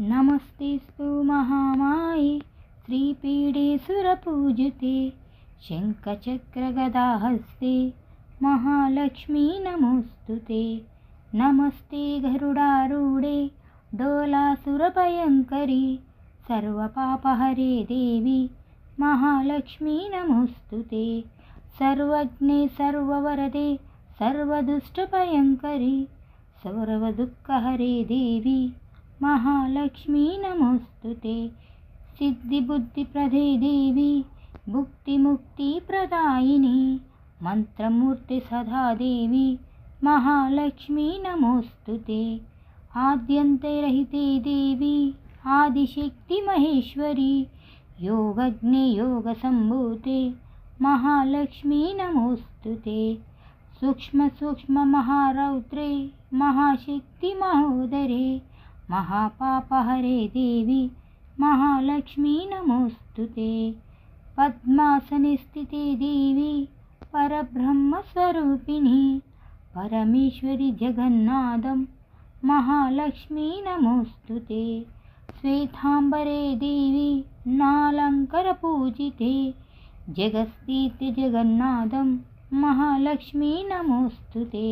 नमस्तेस्तु महामाये श्रीपीठे सुरपूजिते शङ्खचक्रगदाहस्ते महालक्ष्मी नमोऽस्तुते। नमस्ते गरुडारूढे डोलासुरभयङ्करी सर्वपापहरे देवी महालक्ष्मी नमोऽस्तुते। सर्वज्ञे सर्ववरदे सर्वदुष्टभयङ्करी सर्वदुःखहरे देवी महालक्ष्मी नमोऽस्तुते। सिद्धिबुद्धिप्रदे देवी भुक्तिमुक्तिप्रदायिनी मंत्रमूर्ति सदा देवी महालक्ष्मी नमोऽस्तुते। आद्यन्तरहिते देवी आदिशक्ति महेश्वरी योगज्ञे योगसम्भूते महालक्ष्मी नमोऽस्तुते। सूक्ष्म सूक्ष्म महारौद्रे महाशक्ति महोदरे महापापहरे देवी महालक्ष्मी नमोऽस्तुते। पद्मासने स्थिते देवी परब्रह्मस्वरूपिणी परमेश्वरी जगन्नाथं महालक्ष्मी नमोऽस्तुते। श्वेतांबरे देवी नालंकरपूजिते जगत्स्थिते जगन्नाथं महालक्ष्मी नमोऽस्तुते।